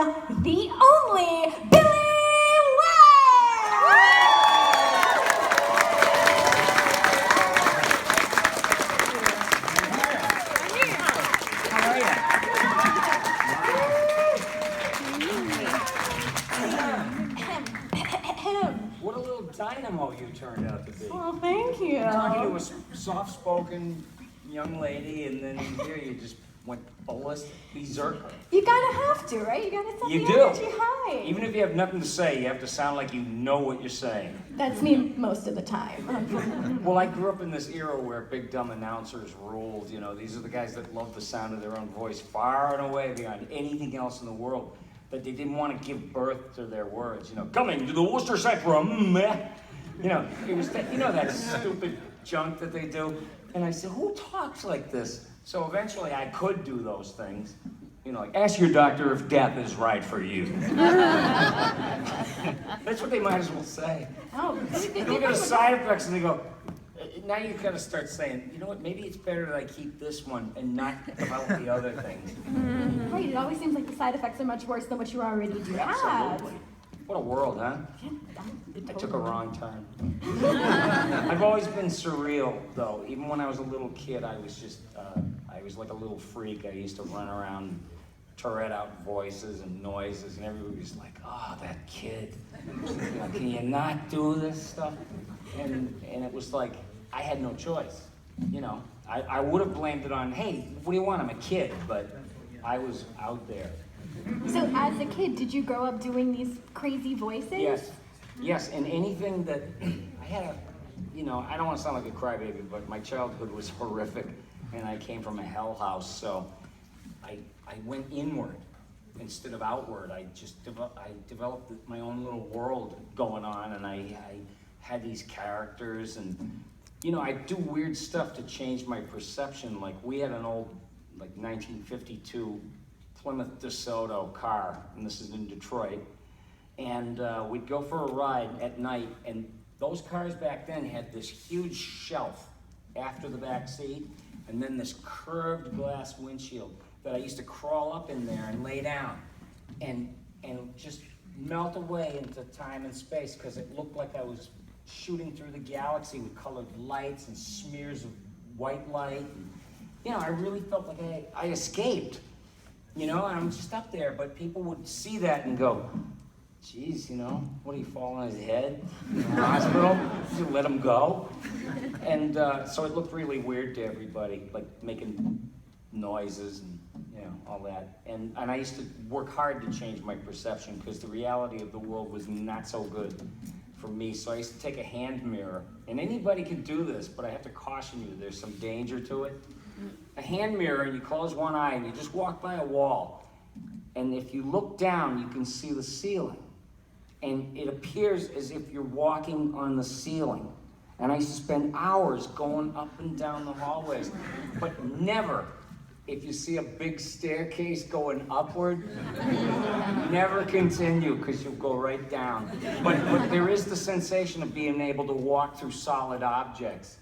the only Billy West! How are you? What a little dynamo you turned out to be. Oh, thank you. Talking to a soft-spoken young lady, and then here you just went ballistic, berserker. You gotta have to, right? You gotta set You the do. energy high. Even if you have nothing to say, you have to sound like you know what you're saying. That's me most of the time. Well, I grew up in this era where big dumb announcers ruled. You know, these are the guys that love the sound of their own voice far and away beyond anything else in the world. But they didn't want to give birth to their words. You know, coming to the Worcestershire from, you know, it was that, you know, that stupid junk that they do. And I said, who talks like this? So eventually I could do those things. You know, like, ask your doctor if death is right for you. That's what they might as well say. Oh, They look at the side effects and they go, now you gotta start saying, you know what, maybe it's better that I keep this one and not develop the other things. right, it always seems like the side effects are much worse than what you already do have. Absolutely. What a world, huh? Yeah, I took a wrong turn. I've always been surreal, though. Even when I was a little kid, I was just, I was like a little freak. I used to run around, Tourette out voices and noises, and everybody was like, oh, that kid. You know, can you not do this stuff? And it was like, I had no choice. You know, I would have blamed it on, hey, what do you want? I'm a kid, but I was out there. So as a kid, did you grow up doing these crazy voices? Yes, and anything that, I had a, you know, I don't want to sound like a crybaby, but my childhood was horrific, and I came from a hell house, so I went inward instead of outward. I developed my own little world going on, and I had these characters, and, you know, I do weird stuff to change my perception. Like, we had an old, like, 1952 Plymouth DeSoto car, and this is in Detroit, and we'd go for a ride at night, and those cars back then had this huge shelf after the back seat, and then this curved glass windshield that I used to crawl up in there and lay down, and just melt away into time and space, because it looked like I was shooting through the galaxy with colored lights and smears of white light. And, you know, I really felt like I escaped. You know, and I'm just up there, but people would see that and go, geez, you know, what, do you fall on his head in the hospital? You let him go? And so it looked really weird to everybody, like making noises and, you know, all that. And I used to work hard to change my perception, because the reality of the world was not so good for me. So I used to take a hand mirror, and anybody can do this, but I have to caution you, there's some danger to it. A hand mirror, and you close one eye and you just walk by a wall, and if you look down you can see the ceiling, and it appears as if you're walking on the ceiling. And I used to spend hours going up and down the hallways, but never, if you see a big staircase going upward, never continue, because you'll go right down. But there is the sensation of being able to walk through solid objects,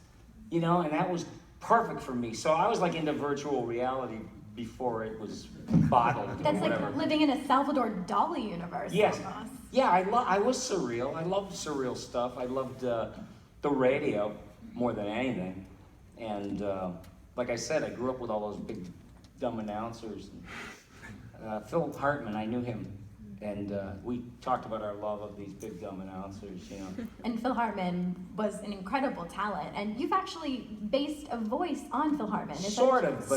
you know, and that was perfect for me. So I was like into virtual reality before it was bottled. That's or whatever. like living in a Salvador Dali universe. Yes. Almost. Yeah, I was surreal. I loved surreal stuff. I loved the radio more than anything. And like I said, I grew up with all those big dumb announcers. Phil Hartman, I knew him. And we talked about our love of these big dumb announcers, you know. And Phil Hartman was an incredible talent, and you've actually based a voice on Phil Hartman. Sort of,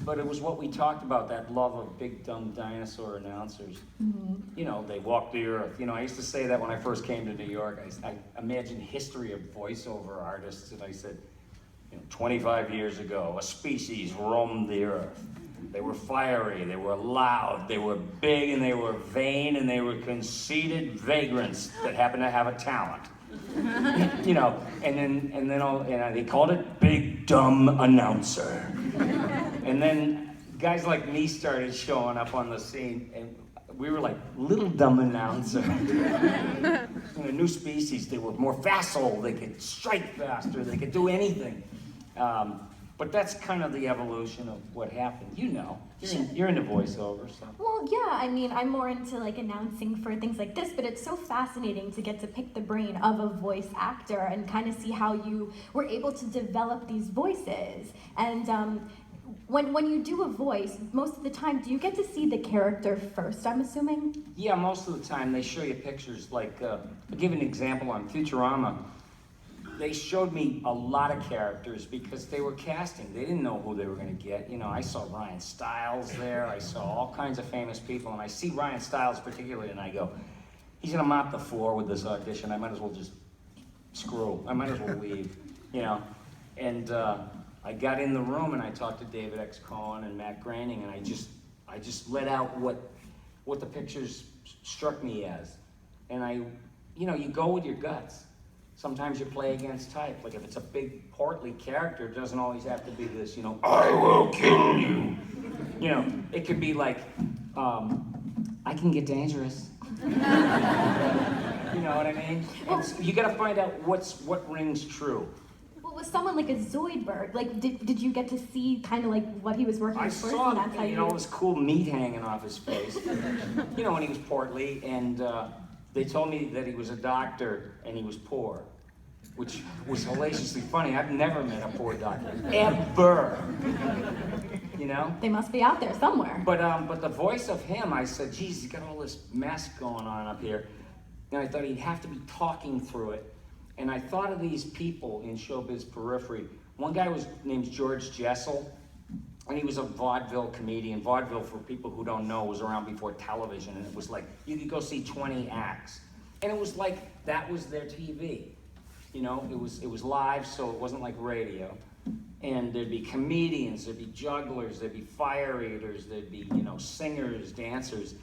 but it was what we talked about, that love of big dumb dinosaur announcers. Mm-hmm. You know, they walk the earth. You know, I used to say that when I first came to New York. I imagined history of voiceover artists, and I said, you know, 25 years ago, a species roamed the earth. They were fiery, they were loud, they were big, and they were vain, and they were conceited vagrants that happened to have a talent. You know, and then they called it Big Dumb Announcer. And then guys like me started showing up on the scene, and we were like Little Dumb Announcer. In a new species, they were more facile, they could strike faster, they could do anything. But that's kind of the evolution of what happened. You know, you're into voiceover, so. Well, yeah, I mean, I'm more into like announcing for things like this, but it's so fascinating to get to pick the brain of a voice actor and kind of see how you were able to develop these voices. And when you do a voice, most of the time, do you get to see the character first, I'm assuming? Yeah, most of the time they show you pictures. Like, I'll give an example on Futurama. They showed me a lot of characters because they were casting. They didn't know who they were going to get. You know, I saw Ryan Stiles there. I saw all kinds of famous people. And I see Ryan Stiles particularly, and I go, he's going to mop the floor with this audition. I might as well just screw. I might as well leave, you know. And I got in the room, and I talked to David X. Cohen and Matt Groening, and I just let out what the pictures struck me as. And you know, you go with your guts. Sometimes you play against type. Like if it's a big, portly character, it doesn't always have to be this, you know, I will kill you. You know, it could be like, I can get dangerous. You know what I mean? And you gotta find out what rings true. Well, with someone like a Zoidberg, like did you get to see kind of like what he was working I with first? saw, And that's how you know, this cool meat hanging off his face. You know, when he was portly, and they told me that he was a doctor and he was poor, which was hellaciously funny. I've never met a poor doctor, ever. You know? They must be out there somewhere. But the voice of him, I said, geez, he's got all this mess going on up here. And I thought he'd have to be talking through it. And I thought of these people in showbiz periphery. One guy was named George Jessel, and he was a vaudeville comedian. Vaudeville, for people who don't know, was around before television, and it was like, you could go see 20 acts. And it was like, that was their TV. You know, it was live, so it wasn't like radio. And there'd be comedians, there'd be jugglers, there'd be fire eaters, there'd be, you know, singers, dancers.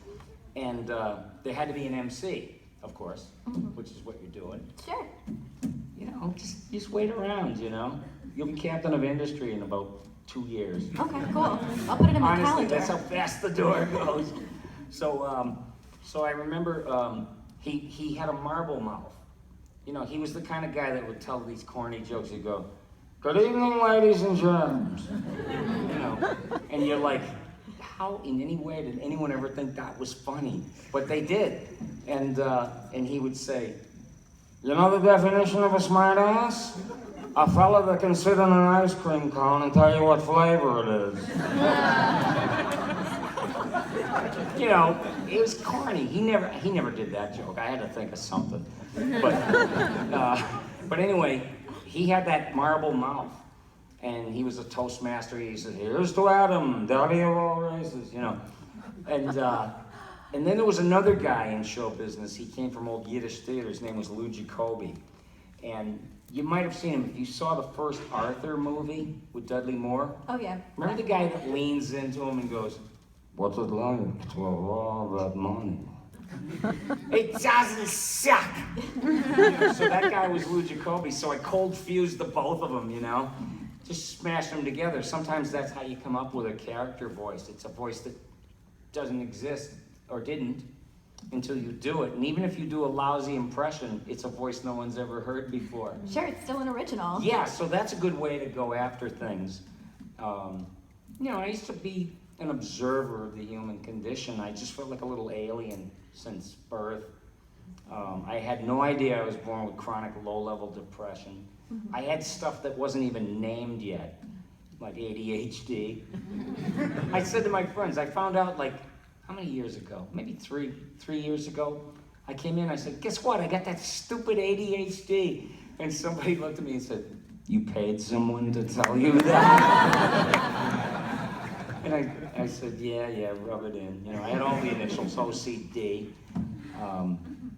And there had to be an MC, of course, which is what you're doing. Sure. You know, just wait around, you know. You'll be captain of industry in about 2 years. Okay, cool. I'll put it in my Honestly, calendar. that's how fast the door goes. So, so I remember he had a marble mouth. You know, he was the kind of guy that would tell these corny jokes. He'd go, "Good evening, ladies and germs." You know, and you're like, how in any way did anyone ever think that was funny? But they did. And he would say, "You know the definition of a smart ass? A fella that can sit on an ice cream cone and tell you what flavor it is." You know, it was corny. He never did that joke. I had to think of something. But anyway, he had that marble mouth, and he was a Toastmaster. He said, "Here's to Adam, daddy of all races," you know. And then there was another guy in show business. He came from old Yiddish theater. His name was Lou Jacoby. And you might have seen him if you saw the first Arthur movie with Dudley Moore. Oh, yeah. Remember the guy that leans into him and goes, "What's it like to have all that money?" It doesn't suck. You know, so that guy was Lou Jacoby. So I cold fused the both of them, you know. Just smashed them together. Sometimes that's how you come up with a character voice. It's a voice that doesn't exist or didn't until you do it. And even if you do a lousy impression, it's a voice no one's ever heard before. Sure, it's still an original. Yeah, so that's a good way to go after things. You know, I used to be an observer of the human condition. I just felt like a little alien since birth. I had no idea I was born with chronic low-level depression. I had stuff that wasn't even named yet, like ADHD. I said to my friends, I found out like, how many years ago? Maybe three years ago. I came in, I said, "Guess what? I got that stupid ADHD." And somebody looked at me and said, "You paid someone to tell you that?" And I said, yeah, rub it in. You know, I had all the initials, OCD.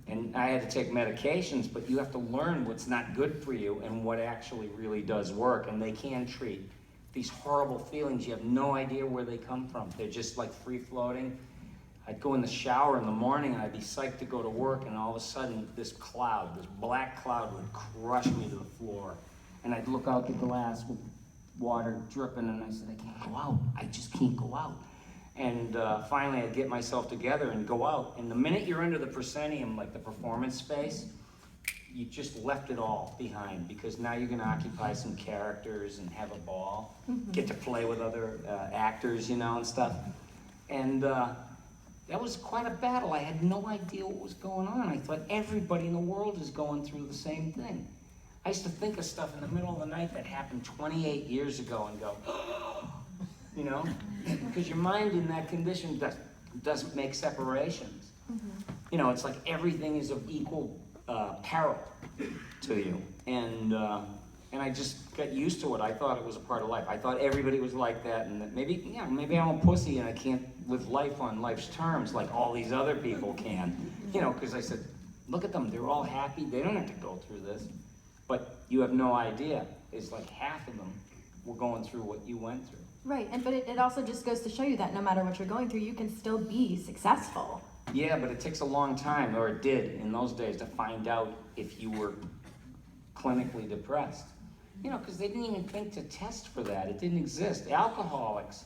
And I had to take medications, but you have to learn what's not good for you and what actually really does work. And they can treat these horrible feelings. You have no idea where they come from. They're just like free-floating. I'd go in the shower in the morning and I'd be psyched to go to work, and all of a sudden this cloud, this black cloud would crush me to the floor. And I'd look out the glass with water dripping, and I said, "I can't go out. I just can't go out." And finally I'd get myself together and go out. And the minute you're under the proscenium, like the performance space, you just left it all behind, because now you're gonna occupy some characters and have a ball, get to play with other actors, you know, and stuff. And that was quite a battle. I had no idea what was going on. I thought everybody in the world is going through the same thing. I used to think of stuff in the middle of the night that happened 28 years ago and go, you know, because your mind in that condition doesn't make separations. You know, it's like everything is of equal peril to you. And I just got used to it. I thought it was a part of life. I thought everybody was like that, and that maybe, yeah, maybe I'm a pussy and I can't live life on life's terms like all these other people can. You know, because I said, look at them, they're all happy, they don't have to go through this. But you have no idea. It's like half of them were going through what you went through. Right, but it also just goes to show you that no matter what you're going through, you can still be successful. Yeah, but it takes a long time, or it did in those days, to find out if you were clinically depressed. You know, because they didn't even think to test for that. It didn't exist. Alcoholics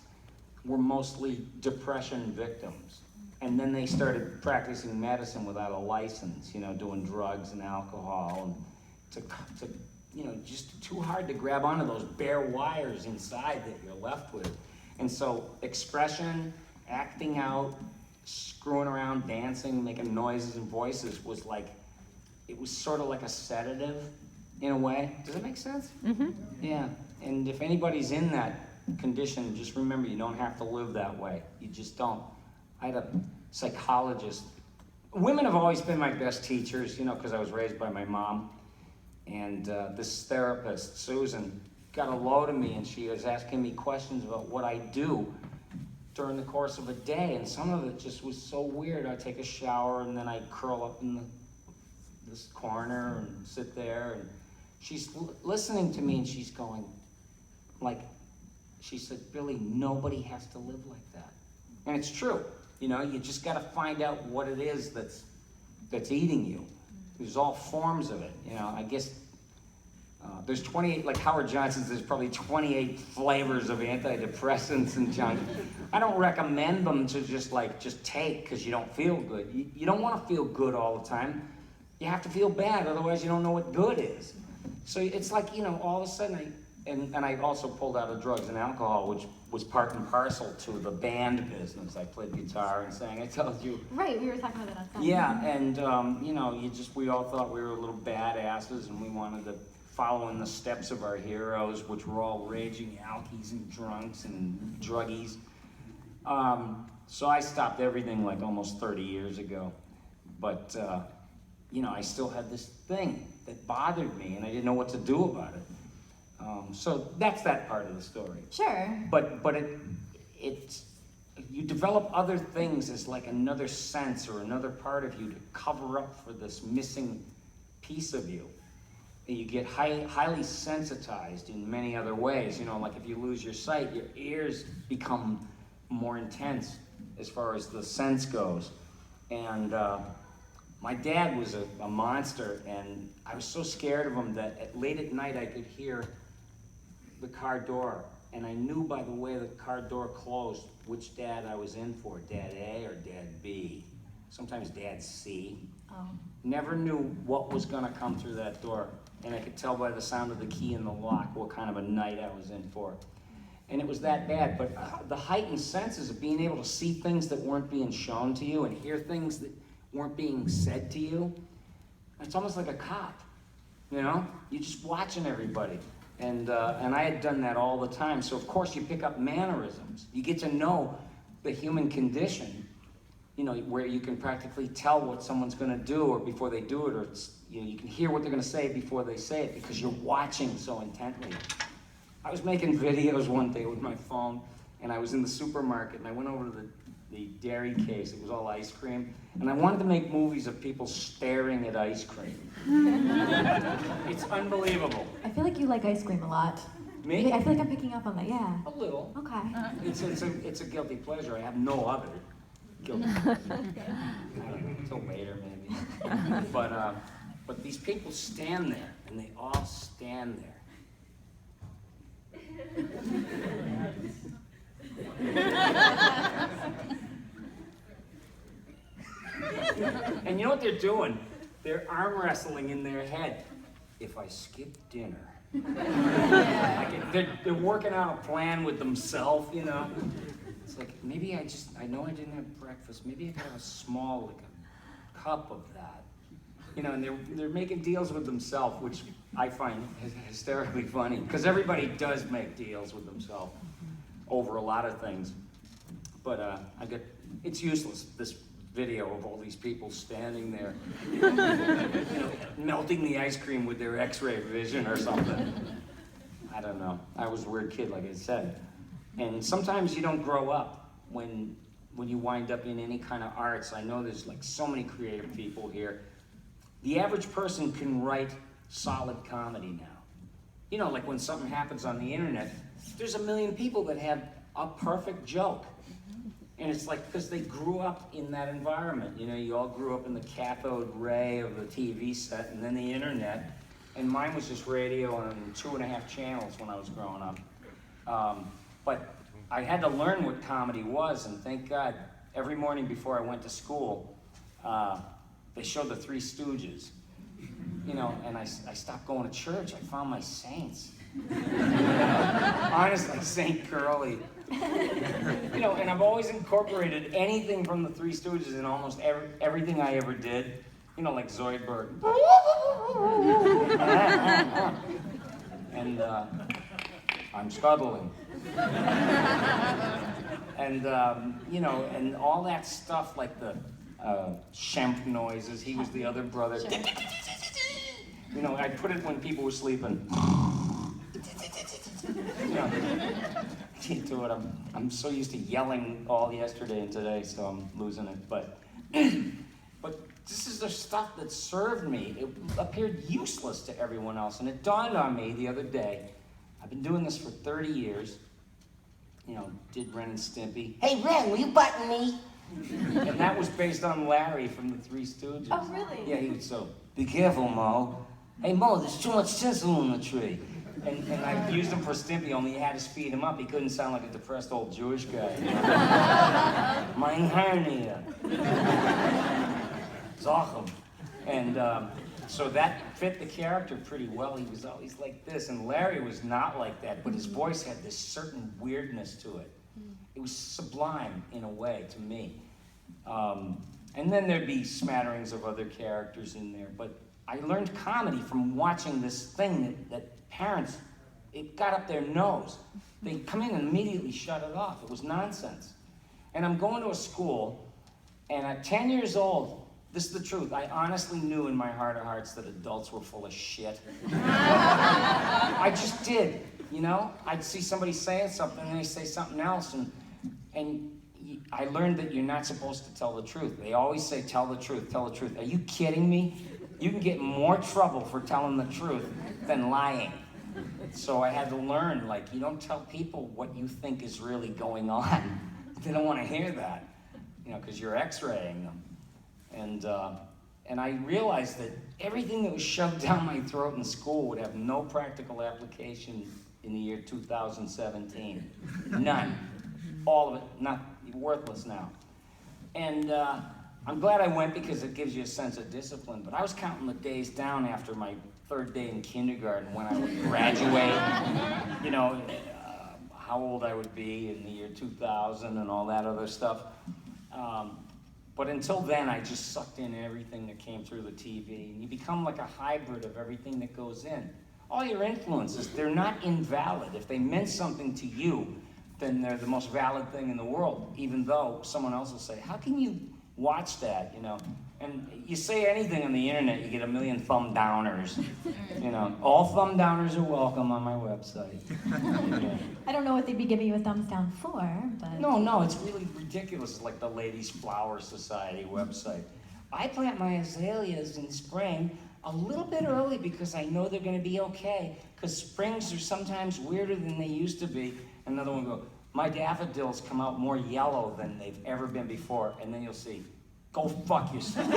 were mostly depression victims. And then they started practicing medicine without a license, you know, doing drugs and alcohol, and to you know, just too hard to grab onto those bare wires inside that you're left with. And so expression, acting out, screwing around, dancing, making noises and voices was like, it was sort of like a sedative in a way. Does that make sense? Yeah, and if anybody's in that condition, just remember, you don't have to live that way. You just don't. I had a psychologist. Women have always been my best teachers, you know, because I was raised by my mom. And this therapist, Susan, got a load of me, and she was asking me questions about what I do during the course of a day, and some of it just was so weird. I'd take a shower, and then I'd curl up in this corner and sit there, and she's listening to me, and she's going, like, she said, Billy, nobody has to live like that. And it's true. You know, you just got to find out what it is that's eating you. There's all forms of it, you know. I guess there's 28, like Howard Johnson's, there's probably 28 flavors of antidepressants and junk. I don't recommend them to just take because you don't feel good. You don't want to feel good all the time. You have to feel bad, otherwise you don't know what good is. So it's like, you know, all of a sudden and I also pulled out of drugs and alcohol, which was part and parcel to the band business. I played guitar and sang, I told you. Right, we were talking about that outside. Yeah, and you know, we all thought we were little badasses, and we wanted to follow in the steps of our heroes, which were all raging alkies and drunks and druggies. So I stopped everything like almost 30 years ago. But, you know, I still had this thing that bothered me, and I didn't know what to do about it. So that's that part of the story. Sure. But it's you develop other things as like another sense or another part of you to cover up for this missing piece of you. And you get highly sensitized in many other ways. You know, like if you lose your sight, your ears become more intense as far as the sense goes. And my dad was a monster, and I was so scared of him that late at night I could hear the car door, and I knew by the way the car door closed which dad I was in for, Dad A or Dad B, sometimes Dad C. Never knew what was gonna come through that door, and I could tell by the sound of the key in the lock what kind of a night I was in for. And it was that bad, but the heightened senses of being able to see things that weren't being shown to you and hear things that weren't being said to you, it's almost like a cop, you know? You're just watching everybody. And I had done that all the time. So of course you pick up mannerisms. You get to know the human condition, you know, where you can practically tell what someone's gonna do or before they do it, or you know, you can hear what they're gonna say before they say it because you're watching so intently. I was making videos one day with my phone, and I was in the supermarket, and I went over to the dairy case. It was all ice cream, and I wanted to make movies of people staring at ice cream. It's unbelievable. I feel like you like ice cream a lot. Me? I feel like I'm picking up on that, yeah. A little. Okay. It's a guilty pleasure. I have no other guilty pleasure. Until later, maybe. But these people stand there, and they all stand there. And you know what they're doing? they're arm wrestling in their head. If I skip dinner, they're working out a plan with themselves, you know. It's like, maybe I know I didn't have breakfast. Maybe I could have a small, like a cup of that. You know, and they're making deals with themselves, which I find hysterically funny, because everybody does make deals with themselves over a lot of things. But it's useless, this video of all these people standing there, you know, melting the ice cream with their x-ray vision or something. I don't know. I was a weird kid, like I said. And sometimes you don't grow up when you wind up in any kind of arts. I know there's like so many creative people here. The average person can write solid comedy now. You know, like when something happens on the internet, there's a million people that have a perfect joke. And it's like, because they grew up in that environment. You know, you all grew up in the cathode ray of the TV set and then the internet. And mine was just radio on 2.5 channels when I was growing up. But I had to learn what comedy was, and thank God, every morning before I went to school, they showed the Three Stooges. You know, and I stopped going to church. I found my saints. Honestly, Saint Curly. You know, and I've always incorporated anything from the Three Stooges in almost everything I ever did. You know, like Zoidberg. And I'm scuttling. And, you know, and all that stuff, like the Shemp noises. He was the other brother. You know, I put it when people were sleeping. You know, to it. I'm so used to yelling all yesterday and today, so I'm losing it. But this is the stuff that served me. It appeared useless to everyone else, and it dawned on me the other day. I've been doing this for 30 years. You know, did Ren and Stimpy. Hey Ren, will you button me? And that was based on Larry from the Three Stooges. Oh, really? Yeah, he was so, be careful, Mo. Hey Mo, there's too much tinsel in the tree. And I used him for Stimpy, only you had to speed him up. He couldn't sound like a depressed old Jewish guy. Mein hernia. Zachem. And so that fit the character pretty well. He was always like this, and Larry was not like that, but his voice had this certain weirdness to it. It was sublime in a way to me. And then there'd be smatterings of other characters in there, but I learned comedy from watching this thing that parents, it got up their nose. They'd come in and immediately shut it off. It was nonsense. And I'm going to a school, and at 10 years old, this is the truth, I honestly knew in my heart of hearts that adults were full of shit. I just did, you know? I'd see somebody saying something, and they say something else, and I learned that you're not supposed to tell the truth. They always say, tell the truth, tell the truth. Are you kidding me? You can get in more trouble for telling the truth than lying. So I had to learn, like, you don't tell people what you think is really going on. They don't want to hear that, you know, because you're x-raying them. And I realized that everything that was shoved down my throat in school would have no practical application in the year 2017. None. All of it, not worthless now. And I'm glad I went because it gives you a sense of discipline, but I was counting the days down after my third day in kindergarten when I would graduate, you know, how old I would be in the year 2000 and all that other stuff. But until then, I just sucked in everything that came through the TV, and you become like a hybrid of everything that goes in. All your influences, they're not invalid. If they meant something to you, then they're the most valid thing in the world, even though someone else will say, how can you watch that, you know? And you say anything on the internet, you get a million thumb downers. You know, all thumb downers are welcome on my website. Yeah. I don't know what they'd be giving you a thumbs down for, but... No, it's really ridiculous. It's like the Ladies Flower Society website. I plant my azaleas in spring a little bit early because I know they're gonna be okay, because springs are sometimes weirder than they used to be. Another one will go, my daffodils come out more yellow than they've ever been before, and then you'll see, go fuck yourself.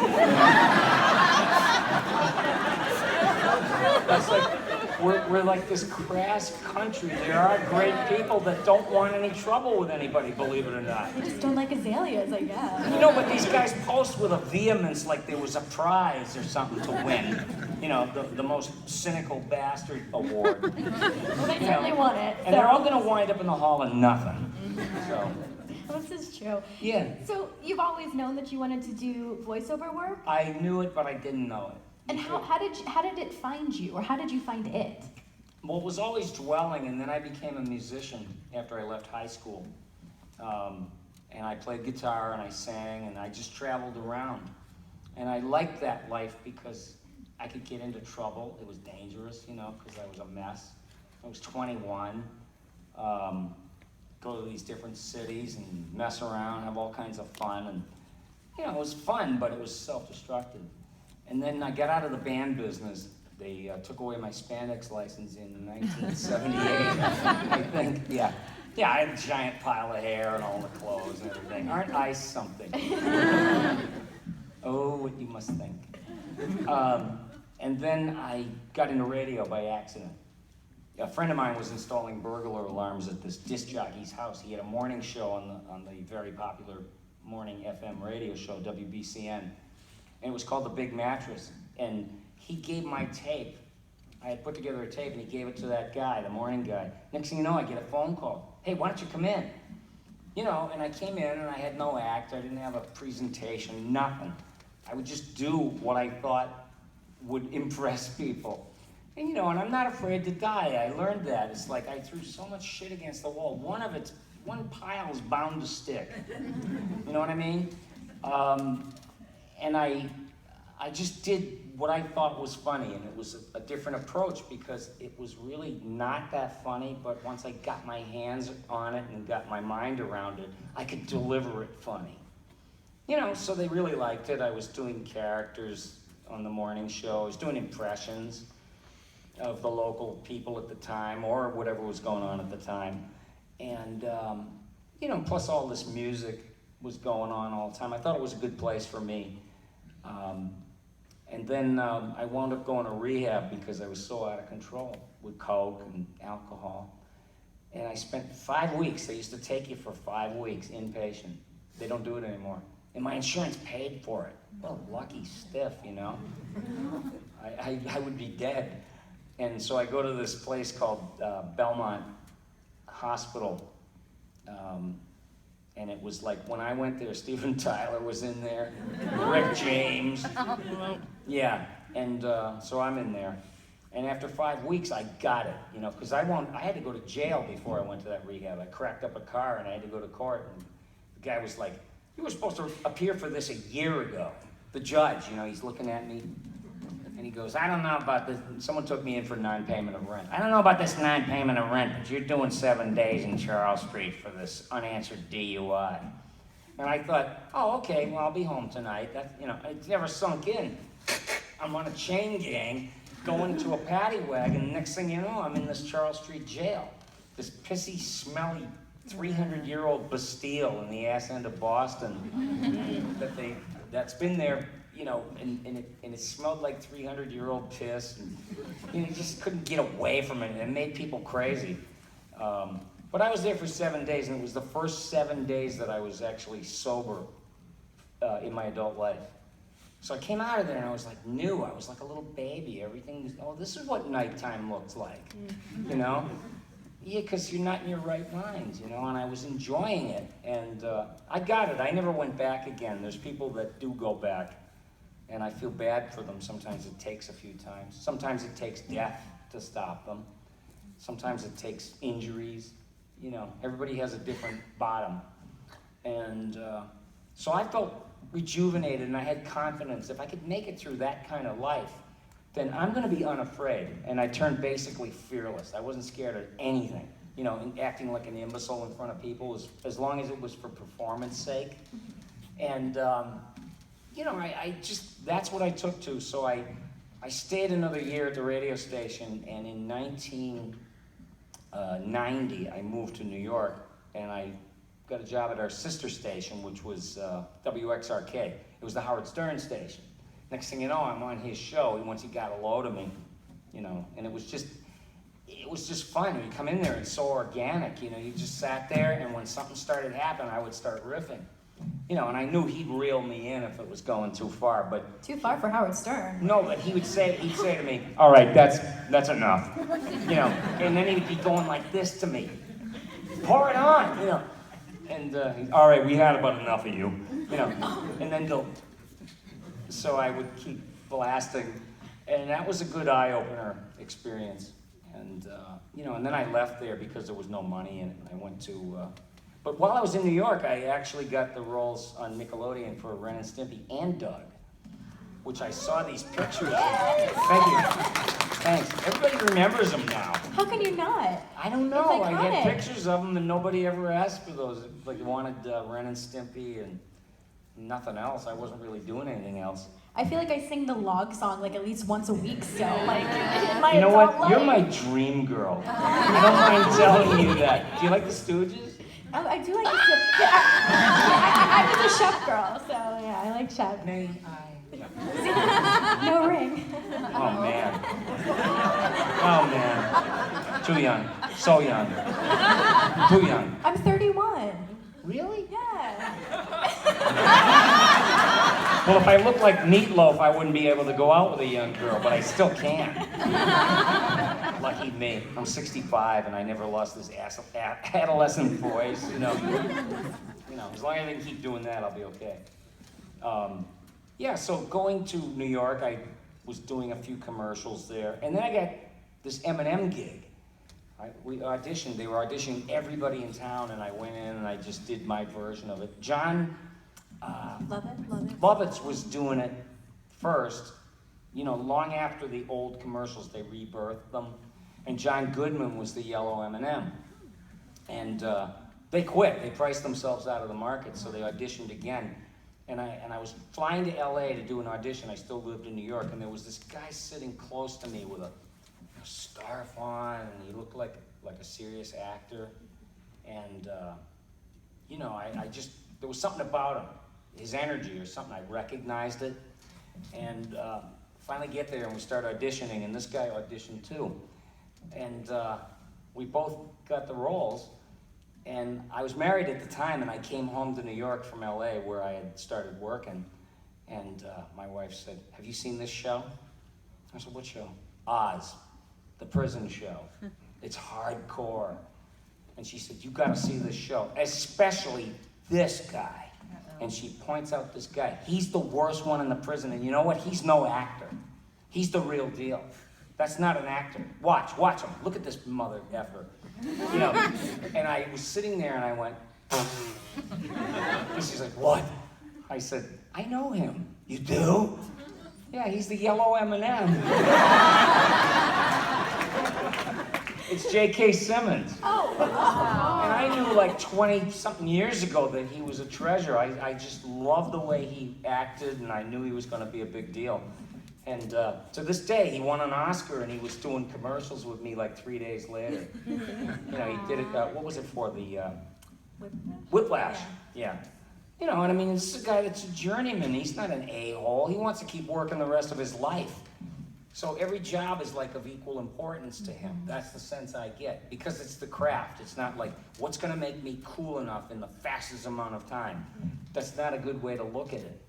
That's like, we're like this crass country. There are great people that don't want any trouble with anybody, believe it or not. They just don't like azaleas, I guess. You know, but these guys post with a vehemence like there was a prize or something to win. You know, the most cynical bastard award. Well, they certainly want it. And they're all going to wind up in the hall of nothing. So. This is true. Yeah. So you've always known that you wanted to do voiceover work? I knew it, but I didn't know it. And how did it find you, or how did you find it? Well, it was always dwelling, and then I became a musician after I left high school. And I played guitar, and I sang, and I just traveled around. And I liked that life because I could get into trouble. It was dangerous, you know, because I was a mess. I was 21. Go to these different cities and mess around, have all kinds of fun. And, you know, it was fun, but it was self-destructive. And then I got out of the band business. They took away my spandex license in 1978, I think. Yeah. Yeah, I had a giant pile of hair and all the clothes and everything. Aren't I something? Oh, what you must think. And then I got into radio by accident. A friend of mine was installing burglar alarms at this disc jockey's house. He had a morning show on the very popular morning FM radio show, WBCN. And it was called The Big Mattress. And he gave my tape. I had put together a tape, and he gave it to that guy, the morning guy. Next thing you know, I get a phone call. Hey, why don't you come in? You know, and I came in, and I had no act. I didn't have a presentation, nothing. I would just do what I thought would impress people. And, you know, and I'm not afraid to die. I learned that. It's like I threw so much shit against the wall. One pile's bound to stick. You know what I mean? And I just did what I thought was funny, and it was a different approach because it was really not that funny, but once I got my hands on it and got my mind around it, I could deliver it funny. You know, so they really liked it. I was doing characters on the morning show. I was doing impressions of the local people at the time, or whatever was going on at the time. And, you know, plus all this music was going on all the time. I thought it was a good place for me. And then I wound up going to rehab because I was so out of control with coke and alcohol. And I spent 5 weeks. They used to take you for 5 weeks inpatient. They don't do it anymore. And my insurance paid for it. Well, lucky stiff, you know. I would be dead. And so I go to this place called Belmont Hospital. And it was like, when I went there, Steven Tyler was in there, Rick James. Yeah, and so I'm in there. And after 5 weeks, I got it, you know, because I had to go to jail before I went to that rehab. I cracked up a car and I had to go to court. And the guy was like, you were supposed to appear for this a year ago. The judge, you know, he's looking at me. And he goes, I don't know about this. Someone took me in for non-payment of rent. I don't know about this non-payment of rent, but you're doing 7 days in Charles Street for this unanswered DUI. And I thought, oh, okay, well, I'll be home tonight. That, you know, it's never sunk in. I'm on a chain gang going to a paddy wagon. Next thing you know, I'm in this Charles Street jail. This pissy, smelly, 300-year-old Bastille in the ass end of Boston that's been there. You know, and it smelled like 300-year-old piss. And, you know, you just couldn't get away from it. It made people crazy. But I was there for 7 days, and it was the first 7 days that I was actually sober in my adult life. So I came out of there, and I was like new. I was like a little baby. Everything was, oh, this is what nighttime looks like, you know? Yeah, because you're not in your right mind, you know, and I was enjoying it. And I got it. I never went back again. There's people that do go back. And I feel bad for them. Sometimes it takes a few times. Sometimes it takes death to stop them. Sometimes it takes injuries. You know, everybody has a different bottom. And so I felt rejuvenated, and I had confidence. If I could make it through that kind of life, then I'm going to be unafraid. And I turned basically fearless. I wasn't scared of anything. You know, and acting like an imbecile in front of people, as long as it was for performance sake. And you know, I just, that's what I took to. So I stayed another year at the radio station, and in 1990, I moved to New York, and I got a job at our sister station, which was WXRK. It was the Howard Stern station. Next thing you know, I'm on his show, and once he got a load of me, you know, and it was just, it was just fun. You come in there, it's so organic, you know, you just sat there, and when something started happening, I would start riffing. You know, and I knew he'd reel me in if it was going too far, but... Too far for Howard Stern. No, but he'd say to me, all right, that's enough. You know, and then he'd be going like this to me. Pour it on, you know. And, all right, we had about enough of you, you know. And then go. So I would keep blasting, and that was a good eye-opener experience. And, you know, and then I left there because there was no money in it. I went to, but while I was in New York, I actually got the roles on Nickelodeon for Ren and Stimpy and Doug, which I saw these pictures of. Thank you. Thanks. Everybody remembers them now. How can you not? I don't know. It's I iconic. get pictures of them and nobody ever asked for those. Like, they wanted Ren and Stimpy and nothing else. I wasn't really doing anything else. I feel like I sing the log song like at least once a week still. Like, in my You know adult what? You're my life. dream girl. I don't mind telling you that. Do you like the Stooges? Oh, I do like this. Yeah, I was a chef girl, so yeah, I like chef. May I? Yeah. No ring. Oh man. Oh man. Too young. So young. Too young. I'm 31. Really? Yeah. Well, if I looked like Meatloaf, I wouldn't be able to go out with a young girl, but I still can. Lucky me. I'm 65 and I never lost this adolescent voice, you know. You know, as long as I can keep doing that, I'll be okay. Yeah, so going to New York, I was doing a few commercials there, and then I got this M&M gig. We auditioned, they were auditioning everybody in town, and I went in and I just did my version of it. John Lovitz was doing it first, you know, long after the old commercials, they rebirthed them, and John Goodman was the yellow M&M. And they quit, they priced themselves out of the market, so they auditioned again. And I was flying to LA to do an audition. I still lived in New York, and there was this guy sitting close to me with a scarf on, and he looked like a serious actor. And you know, I just, there was something about him, his energy or something. I recognized it, and finally get there, and we start auditioning, and this guy auditioned too, and we both got the roles. And I was married at the time, and I came home to New York from LA where I had started working, and my wife said, "Have you seen this show?" I said, "What show?" "Oz, the prison show. It's hardcore." And she said, "You gotta see this show, especially this guy." And she points out this guy. He's the worst one in the prison, and you know what? He's no actor. He's the real deal. That's not an actor. Watch him. Look at this mother effer. You know, and I was sitting there and I went, and she's like, "What?" I said, "I know him." "You do?" "Yeah, he's the yellow M&M. It's J.K. Simmons." Oh. And I knew like 20-something years ago that he was a treasure. I just loved the way he acted, and I knew he was going to be a big deal. And to this day, he won an Oscar, and he was doing commercials with me like 3 days later. You know, he did it, what was it for? The Whiplash. Yeah. You know, and I mean, this is a guy that's a journeyman. He's not an a-hole. He wants to keep working the rest of his life. So every job is like of equal importance to him. That's the sense I get, because it's the craft. It's not like, what's going to make me cool enough in the fastest amount of time? That's not a good way to look at it.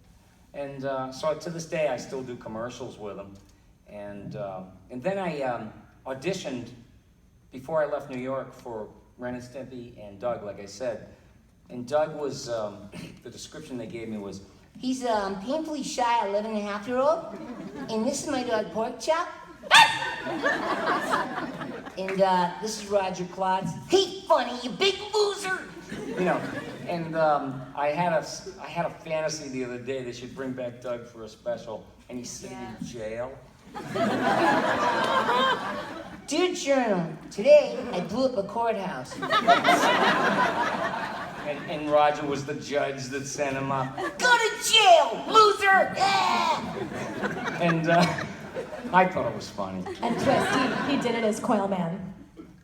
And so to this day, I still do commercials with him. And then I auditioned before I left New York for Ren and Stimpy and Doug, like I said. And Doug was, the description they gave me was, "He's a painfully shy 11-and-a-half-year-old, and this is my dog Pork Chop. And this is Roger Klotz. Hey, funny, you big loser." you know, and I had a fantasy the other day they should bring back Doug for a special, and he's sitting in jail. "Dear Journal, today I blew up a courthouse." And Roger was the judge that sent him up. "Go to jail, loser!" Yeah! And I thought it was funny. And twist, he did it as Coil Man.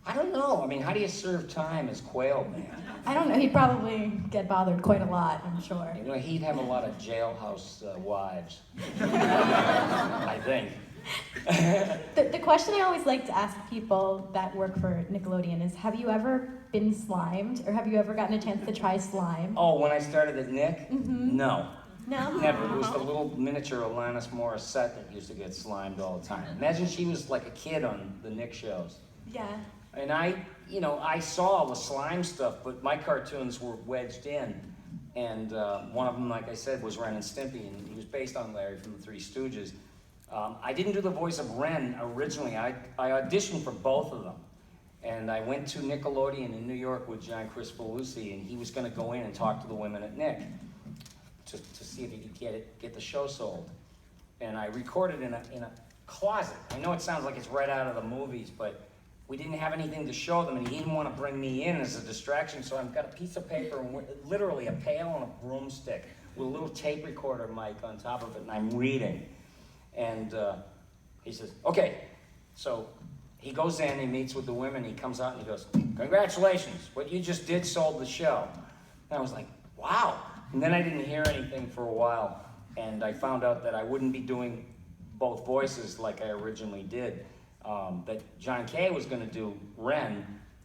I don't know. I mean, how do you serve time as Quail Man? I don't know, he'd probably get bothered quite a lot, I'm sure. You know, he'd have a lot of jailhouse wives. I think. The question I always like to ask people that work for Nickelodeon is, have you ever been slimed, or have you ever gotten a chance to try slime? Oh, when I started at Nick? Mm-hmm. No. No? Never. It was the little miniature Alanis Morissette that used to get slimed all the time. Imagine she was like a kid on the Nick shows. Yeah. And I saw the slime stuff, but my cartoons were wedged in. And one of them, like I said, was Ren and Stimpy, and he was based on Larry from the Three Stooges. I didn't do the voice of Ren originally. I auditioned for both of them. And I went to Nickelodeon in New York with John Crispolucci, and he was going to go in and talk to the women at Nick to see if he could get the show sold. And I recorded in a closet. I know it sounds like it's right out of the movies, but we didn't have anything to show them, and he didn't want to bring me in as a distraction, so I've got a piece of paper, and literally a pail and a broomstick with a little tape recorder mic on top of it, and I'm reading. And he says, okay. So he goes in, he meets with the women, he comes out and he goes, congratulations, what you just did sold the show. And I was like, wow. And then I didn't hear anything for a while, and I found out that I wouldn't be doing both voices like I originally did. That John Kay was going to do Ren,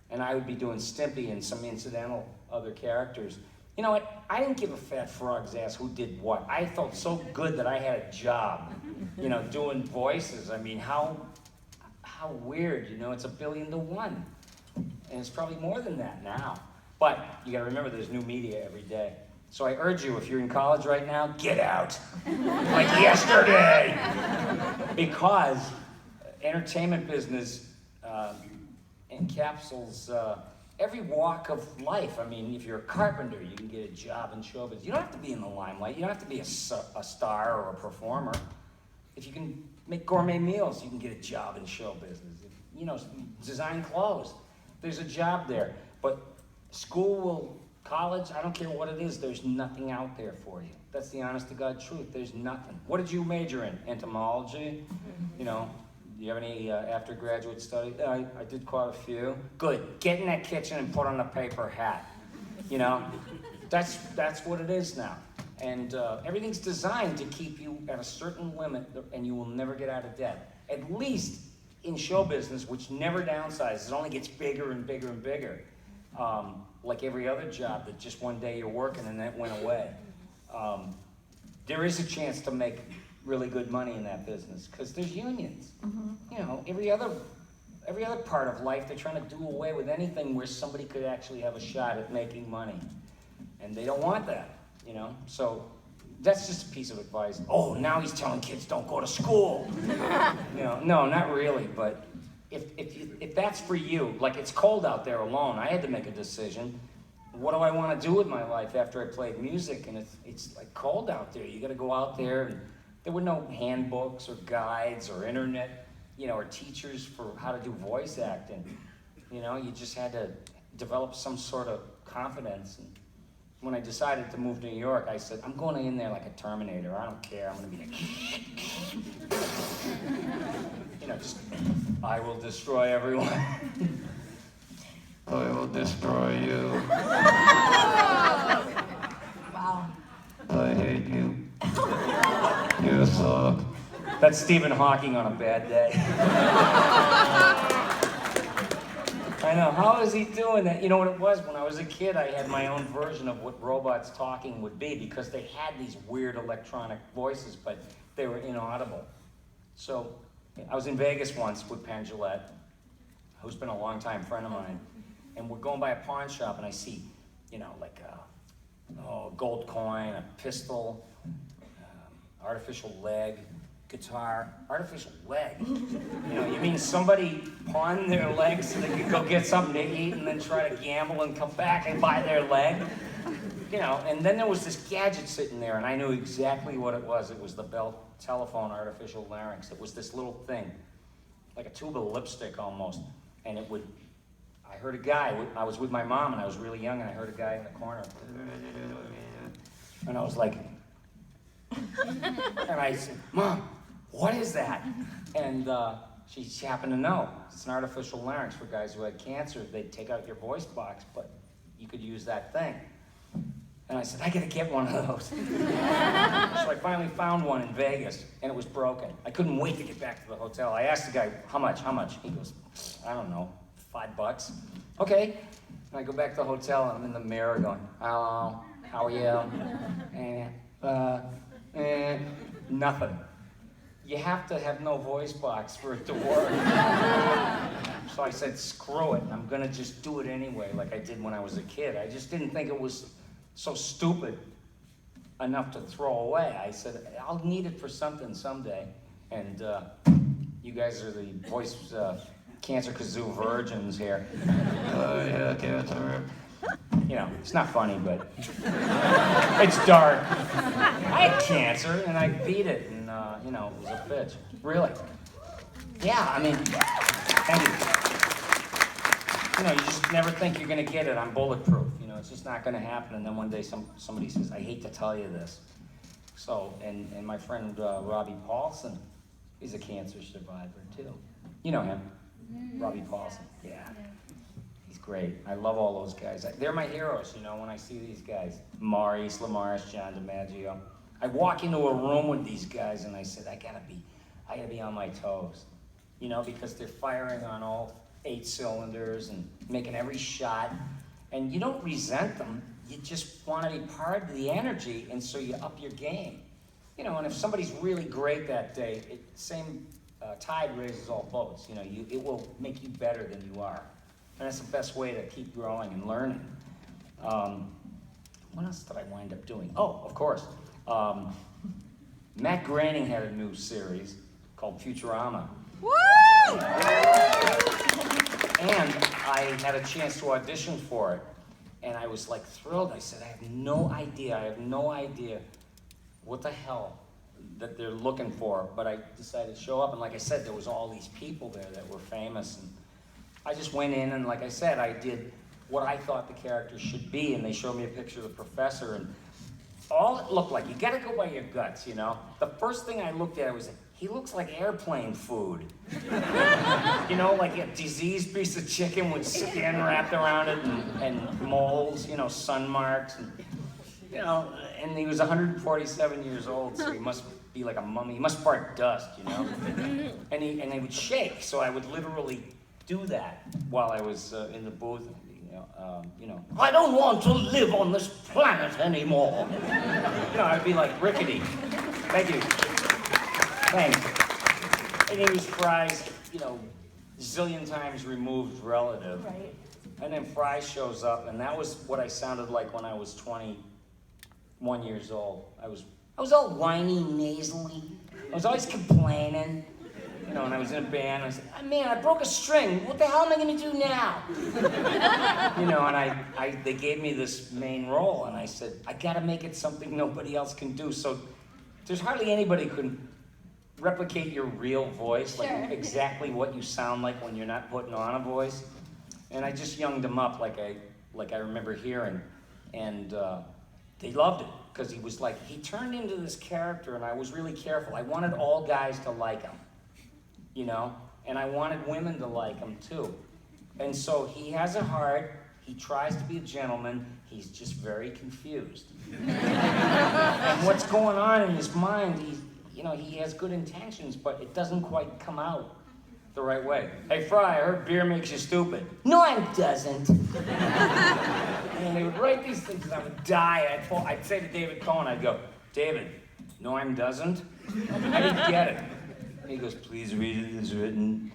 and I would be doing Stimpy and some incidental other characters. You know what? I didn't give a fat frog's ass who did what. I felt so good that I had a job, you know, doing voices. I mean, how weird, you know? It's 1 billion to 1, and it's probably more than that now. But you got to remember, there's new media every day. So I urge you, if you're in college right now, get out, like yesterday, because entertainment business encapsulates every walk of life. I mean, if you're a carpenter, you can get a job in showbiz. You don't have to be in the limelight. You don't have to be a star or a performer. If you can make gourmet meals, you can get a job in show business. You know, design clothes. There's a job there. But college, I don't care what it is, there's nothing out there for you. That's the honest to God truth. There's nothing. What did you major in? Entomology? You know, do you have any after graduate study? I did quite a few. Good. Get in that kitchen and put on a paper hat. You know, that's what it is now. And everything's designed to keep you at a certain limit, and you will never get out of debt. At least in show business, which never downsizes, it only gets bigger and bigger and bigger. Like every other job that just one day you're working and then it went away. There is a chance to make really good money in that business because there's unions. Mm-hmm. You know, every other part of life, they're trying to do away with anything where somebody could actually have a shot at making money. And they don't want that, you know? So that's just a piece of advice. Oh, now he's telling kids don't go to school. You know, no, not really, but if that's for you, like it's cold out there alone, I had to make a decision. What do I want to do with my life after I played music? And it's like cold out there. You got to go out there, and there were no handbooks or guides or internet, you know, or teachers for how to do voice acting. You know, you just had to develop some sort of confidence. And when I decided to move to New York, I said, I'm going in there like a Terminator. I don't care. I'm going to be like, you know, just, I will destroy everyone. I will destroy you. Wow. I hate you. You suck. That's Stephen Hawking on a bad day. I know, how is he doing that? You know what it was? When I was a kid, I had my own version of what robots talking would be because they had these weird electronic voices, but they were inaudible. So I was in Vegas once with Penn Jillette, who's been a longtime friend of mine, and we're going by a pawn shop, and I see, you know, like a gold coin, a pistol, artificial leg, guitar, artificial leg. You know, you mean somebody pawned their leg so they could go get something to eat and then try to gamble and come back and buy their leg? You know, and then there was this gadget sitting there, and I knew exactly what it was. It was the Bell Telephone artificial larynx. It was this little thing, like a tube of lipstick almost, and it would, I heard a guy, I was with my mom and I was really young, and I heard a guy in the corner, and I was like, and I said, Mom, what is that? And she happened to know. It's an artificial larynx for guys who had cancer. They'd take out your voice box, but you could use that thing. And I said, I gotta get one of those. So I finally found one in Vegas, and it was broken. I couldn't wait to get back to the hotel. I asked the guy, how much? He goes, I don't know, $5. Okay. And I go back to the hotel, and I'm in the mirror going, hello, how are you? And, nothing. You have to have no voice box for it to work. So I said, screw it, I'm gonna just do it anyway, like I did when I was a kid. I just didn't think it was so stupid enough to throw away. I said, I'll need it for something someday. And you guys are the voice cancer kazoo virgins here. Yeah, cancer. You know, it's not funny, but it's dark. I had cancer and I beat it, and you know, it was a bitch. Really. Yeah, I mean, thank you. You know, you just never think you're gonna get it. I'm bulletproof. You know, it's just not gonna happen. And then one day somebody says, I hate to tell you this. So, and my friend Robbie Paulson, he's a cancer survivor too. You know him, Robbie Paulson. Yeah. He's great. I love all those guys. They're my heroes, you know, when I see these guys. Maurice LaMarche, John DiMaggio. I walk into a room with these guys and I said, I gotta be on my toes. You know, because they're firing on all 8 cylinders and making every shot. And you don't resent them. You just want to be part of the energy, and so you up your game. You know, and if somebody's really great that day, same tide raises all boats. You know, it will make you better than you are. And that's the best way to keep growing and learning. What else did I wind up doing? Oh, of course. Matt Groening had a new series called Futurama. Woo! And I had a chance to audition for it. And I was like thrilled. I said, I have no idea what the hell that they're looking for. But I decided to show up. And like I said, there was all these people there that were famous. And I just went in and like I said, I did what I thought the character should be. And they showed me a picture of the professor. And all it looked like, you gotta go by your guts, you know? The first thing I looked at was, he looks like airplane food. You know, like a diseased piece of chicken with skin wrapped around it and moles, you know, sun marks. And, you know, and he was 147 years old, so he must be like a mummy. He must fart dust, you know? And he would shake, so I would literally do that while I was in the booth. You know, I don't want to live on this planet anymore. You know, I'd be like, rickety. Thank you. Thanks. And he was Fry's, you know, zillion times removed relative. Right. And then Fry shows up, and that was what I sounded like when I was 21 years old. I was all whiny, nasally. I was always complaining. You know, and I was in a band, and I said, oh, man, I broke a string. What the hell am I gonna do now? You know, and they gave me this main role, and I said, I gotta make it something nobody else can do. So there's hardly anybody who can replicate your real voice, like Sure. exactly what you sound like when you're not putting on a voice. And I just younged him up like I remember hearing, and they loved it, because he was like, he turned into this character, and I was really careful. I wanted all guys to like him. You know, and I wanted women to like him too. And so he has a heart, he tries to be a gentleman, he's just very confused. And what's going on in his mind, he has good intentions, but it doesn't quite come out the right way. Hey Fry, I heard beer makes you stupid. No, it doesn't. And they would write these things and I would die. I'd say to David Cohen, I'd go, David, no, I'm doesn't. I didn't get it. He goes, please read it as written.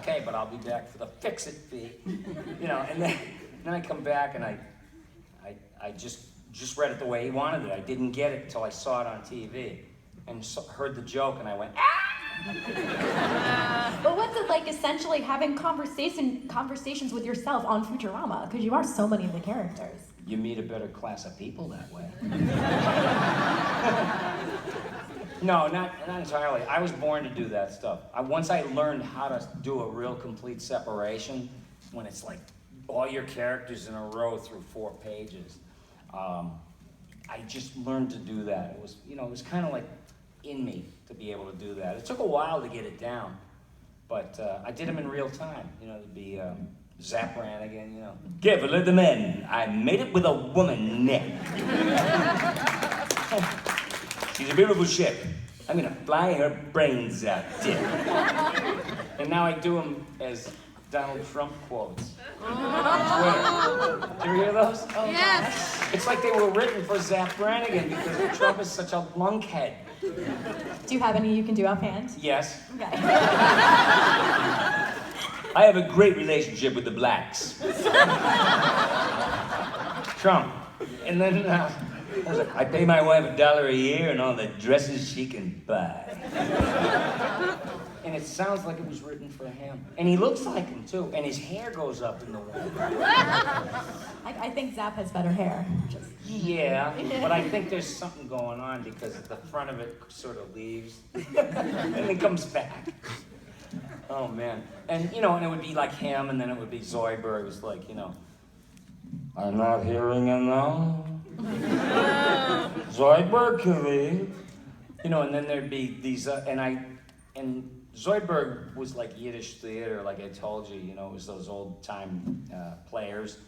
Okay, but I'll be back for the fix-it fee. You know, and then I come back and I just read it the way he wanted it. I didn't get it until I saw it on TV and heard the joke and I went, ah! But what's it like essentially having conversations with yourself on Futurama? Because you are so many of the characters. You meet a better class of people that way. No, not entirely. I was born to do that stuff. Once I learned how to do a real complete separation, when it's like all your characters in a row through 4 pages, I just learned to do that. It was kind of like in me to be able to do that. It took a while to get it down, but I did them in real time. You know, there'd be Zap Brannigan, you know. Careful, let them in. I made it with a woman neck. She's a beautiful ship. I'm gonna fly her brains out, Dick. And now I do them as Donald Trump quotes. On Twitter. Did you hear those? Oh, Yes. It's like they were written for Zap Brannigan because Trump is such a lunkhead. Do you have any you can do offhand? Yes. Okay. I have a great relationship with the blacks. Trump. And then I was like, I pay my wife $1 a year and all the dresses she can buy. And it sounds like it was written for him. And he looks like him too. And his hair goes up in the wind. I think Zap has better hair. Yeah, but I think there's something going on because the front of it sort of leaves and then comes back. Oh man. And you know, and it would be like him and then it would be Zoidberg. It was like, you know, I'm not hearing it now. Zoidberg can leave. You know, and then there'd be these, and Zoidberg was like Yiddish theater, like I told you, you know, it was those old time players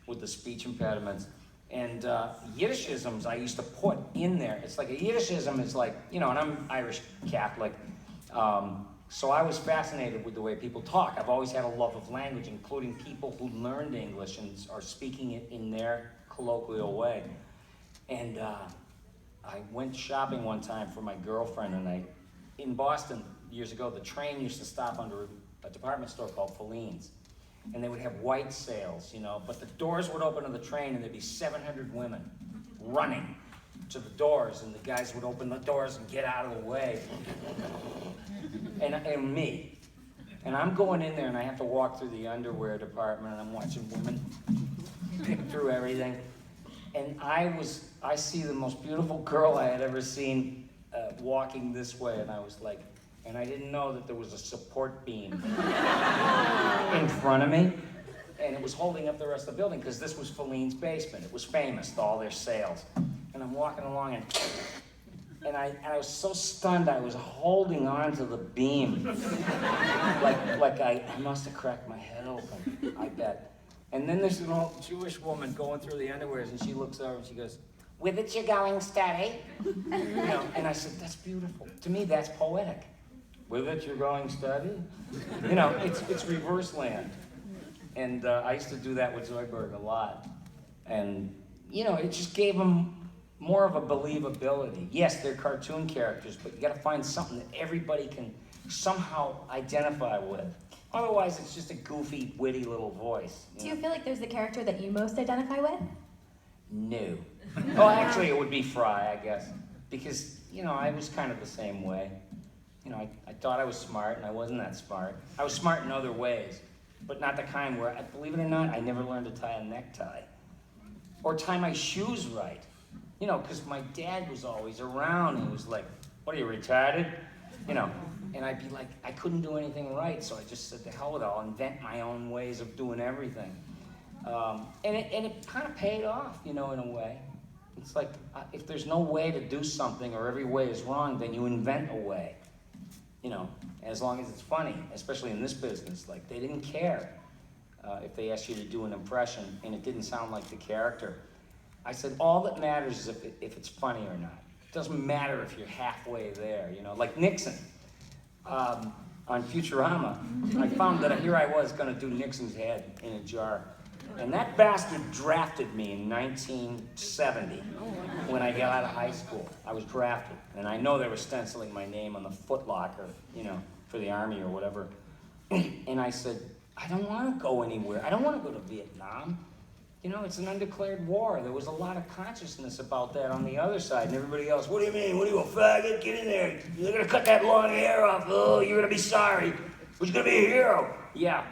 with the speech impediments. And Yiddishisms I used to put in there. It's like a Yiddishism is like, you know, and I'm Irish Catholic, so I was fascinated with the way people talk. I've always had a love of language, including people who learned English and are speaking it in their colloquial way. And I went shopping one time for my girlfriend, and in Boston years ago, the train used to stop under a department store called Feline's. And they would have white sales, you know, but the doors would open to the train and there'd be 700 women running to the doors, and the guys would open the doors and get out of the way. And me. And I'm going in there and I have to walk through the underwear department and I'm watching women pick through everything. And I see the most beautiful girl I had ever seen walking this way, and I was like, and I didn't know that there was a support beam in front of me, and it was holding up the rest of the building because this was Feline's basement. It was famous, all their sales. And I'm walking along, and I was so stunned I was holding on to the beam. like I must have cracked my head open, I bet. And then there's an old Jewish woman going through the underwears, and she looks over and she goes, "With it you're going steady?" You know, and I said, that's beautiful. To me, that's poetic. With it you're going steady? You know, it's reverse land. And I used to do that with Zoidberg a lot. And, you know, it just gave them more of a believability. Yes, they're cartoon characters, but you gotta find something that everybody can somehow identify with. Otherwise, it's just a goofy, witty little voice. Do you feel like there's a character that you most identify with? No. Oh, actually, it would be Fry, I guess. Because, you know, I was kind of the same way. You know, I thought I was smart, and I wasn't that smart. I was smart in other ways, but not the kind where, believe it or not, I never learned to tie a necktie. Or tie my shoes right. You know, because my dad was always around, and he was like, "What are you, retarded?" You know, and I'd be like, I couldn't do anything right, so I just said, "The hell with it, I'll invent my own ways of doing everything." And it kind of paid off, you know, in a way. It's like, if there's no way to do something, or every way is wrong, then you invent a way. You know, as long as it's funny, especially in this business. Like, they didn't care if they asked you to do an impression and it didn't sound like the character. I said, all that matters is if it's funny or not. It doesn't matter if you're halfway there, you know. Like Nixon on Futurama. I found that here I was going to do Nixon's head in a jar. And that bastard drafted me in 1970 when I got out of high school. I was drafted. And I know they were stenciling my name on the footlocker, you know, for the Army or whatever. And I said, I don't want to go anywhere. I don't want to go to Vietnam. You know, it's an undeclared war. There was a lot of consciousness about that on the other side. And everybody else, what do you mean? What are you, a faggot? Get in there. You're going to cut that long hair off. Oh, you're going to be sorry. But you're going to be a hero. Yeah,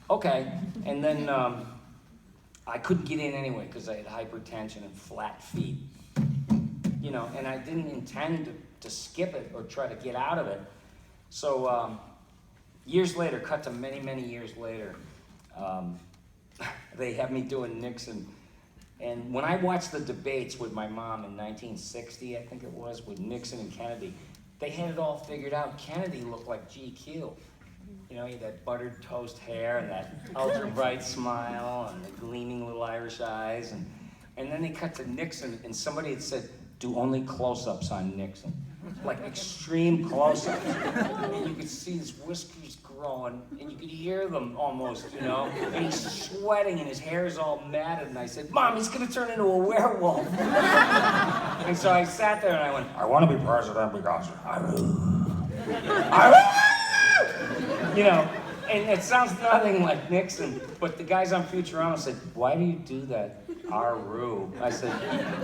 okay. And then I couldn't get in anyway because I had hypertension and flat feet. You know, and I didn't intend to skip it or try to get out of it. So years later, cut to many, many years later, they have me doing Nixon. And when I watched the debates with my mom in 1960, I think it was, with Nixon and Kennedy, they had it all figured out. Kennedy looked like GQ. You know, he had that buttered toast hair and that ultra bright smile and the gleaming little Irish eyes. And then they cut to Nixon, and somebody had said, do only close-ups on Nixon. Like extreme close-ups. And you could see his whiskers growing, and you could hear them almost, you know? And he's sweating, and his hair's all matted, and I said, Mom, he's gonna turn into a werewolf. And so I sat there and I went, I wanna be president because you know, and it sounds nothing like Nixon, but the guys on Futurama said, why do you do that? Aru. I said,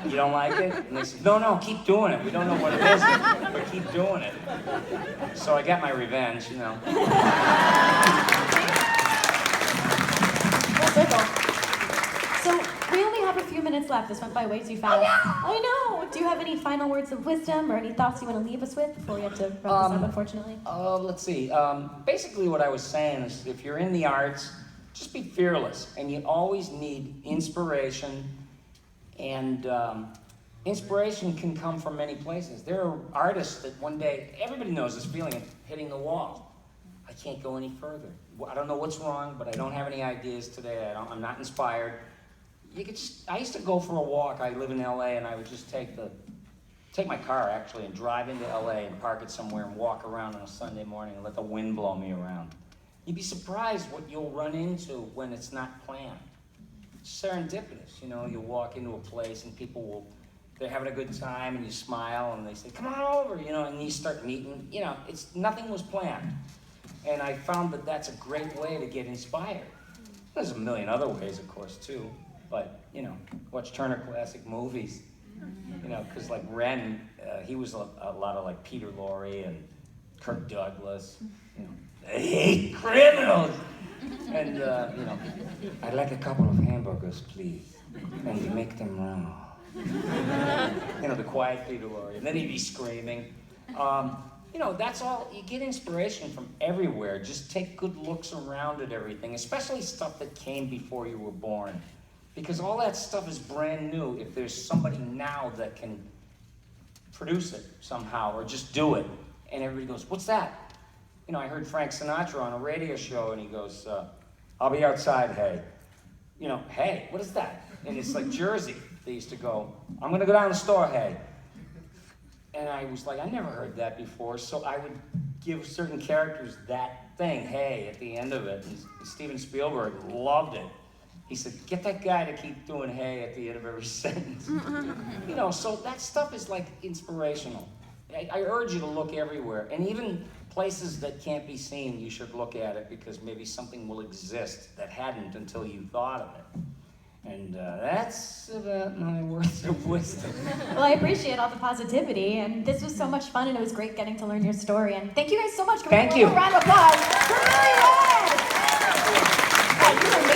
you don't like it? And they said, no, keep doing it. We don't know what it is, but keep doing it. So I got my revenge, you know. Full circle. So we only have a few minutes left. This went by way too fast. I know. Do you have any final words of wisdom or any thoughts you want to leave us with before we have to wrap this up, unfortunately? Let's see. Basically what I was saying is if you're in the arts, just be fearless, and you always need inspiration, and inspiration can come from many places. There are artists that one day, everybody knows this feeling of hitting the wall. I can't go any further. I don't know what's wrong, but I don't have any ideas today. I'm not inspired. I used to go for a walk. I live in LA, and I would just take my car actually and drive into LA and park it somewhere and walk around on a Sunday morning and let the wind blow me around. You'd be surprised what you'll run into when it's not planned. It's serendipitous, you know, you walk into a place and they're having a good time and you smile and they say, come on over, you know, and you start meeting, you know, nothing was planned. And I found that that's a great way to get inspired. There's a million other ways, of course, too, but, you know, watch Turner Classic Movies, you know, because like Ren, he was a lot of like Peter Lorre and Kirk Douglas, you know. I hate criminals! And, you know, I'd like a couple of hamburgers, please. And you make them raw. You know, the quiet Peter Lorre. And then he'd be screaming. You know, that's all. You get inspiration from everywhere. Just take good looks around at everything, especially stuff that came before you were born. Because all that stuff is brand new if there's somebody now that can produce it somehow or just do it. And everybody goes, what's that? You know, I heard Frank Sinatra on a radio show, and he goes, I'll be outside, hey. You know, hey, what is that? And it's like Jersey. They used to go, I'm going to go down to the store, hey. And I was like, I never heard that before, so I would give certain characters that thing, hey, at the end of it. And Steven Spielberg loved it. He said, get that guy to keep doing hey at the end of every sentence. You know, so that stuff is like inspirational. I urge you to look everywhere, and even places that can't be seen, you should look at it because maybe something will exist that hadn't until you thought of it. And that's about my words of wisdom. Well, I appreciate all the positivity, and this was so much fun, and it was great getting to learn your story. And thank you guys so much. Thank you. A round of applause for Millie Red.